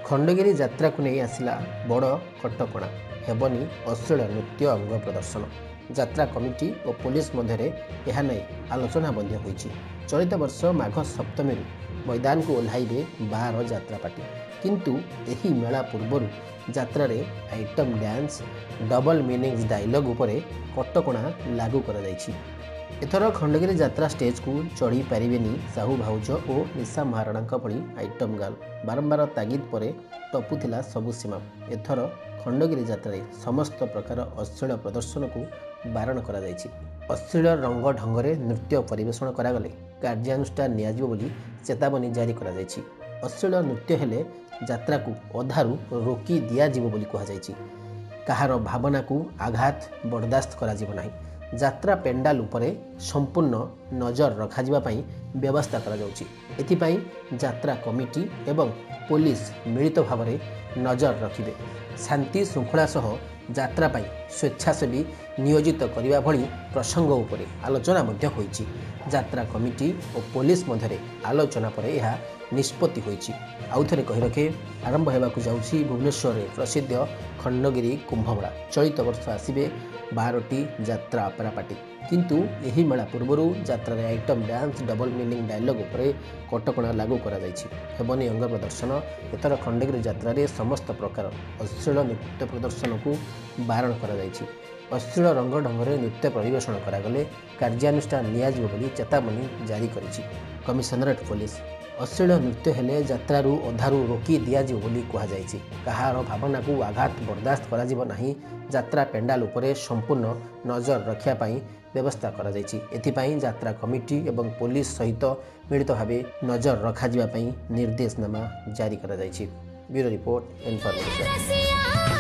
खंडगिरी यात्रा को नहीं आसला बड़ कटकणा हेबनी अश्लील नृत्य अंग प्रदर्शन। यात्रा कमिटी और पुलिस मध्य यह नहीं आलोचना बंद होती। चलित वर्ष माघ सप्तमी मैदान को ओह्लैबे 12 यात्रा पार्टी, किंतु यही मेला पूर्वर यात्रा रे item dance double meanings dialogue उपरे कटकणा लागू कर जायछि। एथर खंडगिरी यात्रा स्टेज को चढ़ी पारिबेनी साहू भाउज और निशा महाराणा भली आइटम गर्ल बारंबार तागिद पर टपुला सबु सीमा। एथर खंडगिरी यात्रा समस्त प्रकार अश्लील प्रदर्शन को बारण करा जायछि। अश्लील रंग ढंगरे नृत्य परिवेषण करागले कार्यानुष्ठान नियाजिबो बोली चेतावनी जारी करा जायछि। अश्लील नृत्य हेले यात्रा को अधारू रोकी दियाजिबो बोली कहा जायछि। कहार भावना को आघात बर्दाश्त करा जिवो नाही। यात्रा पेंडाल उपरे संपूर्ण नजर रखाजिबा पई व्यवस्था करा जाउछि। एथिपई यात्रा कमिटी एवं पुलिस मिलित भाव नजर रखिबे। शांति श्रृंखला सह यात्रा पई स्वेच्छासेवी नियोजित करने भली प्रसंग उपरे आलोचना मध्य होईछि। यात्रा कमिटी और पुलिस मध्य आलोचना पर यह निष्पत्ति होईछि। आउ थरे कहि रखे आरंभ हेबाकु जाउछि भुवनेश्वर प्रसिद्ध खंडगिरी कुंभमेला। चलित वर्ष आसिबे 12टी यात्रा ऑपेरा पार्टी, किंतु यही मेला पूर्वर यात्रा item dance double meaning dialogue उपरे कटकणा लागू करा जायछि। हेबनी अंग प्रदर्शन। एथर खंडगिरी यात्रा रे समस्त प्रकार अश्लील नृत्य प्रदर्शन को बारण करा जायछि। अश्लील रंग ढंगरे नृत्य परिवेषण करागले कार्यानुष्ठान नियाजिबो बोली चेतावनी जारी करिछि कमिशनरेट पुलिस। अश्लील नृत्य हेले यात्रारू अधारू रोकी दियाजिबो बोली कहा जायछि। कहार भावना को आघात बर्दाश्त करा जिवो नाही। यात्रा पेंडाल उपरे संपूर्ण नजर रखिया पई व्यवस्था करा जायछि। एथिपई यात्रा कमिटी एवं पुलिस सहित मिलित भावे नजर रखा जिबा पई निर्देशनामा जारी करा जायछि। Bureau report information.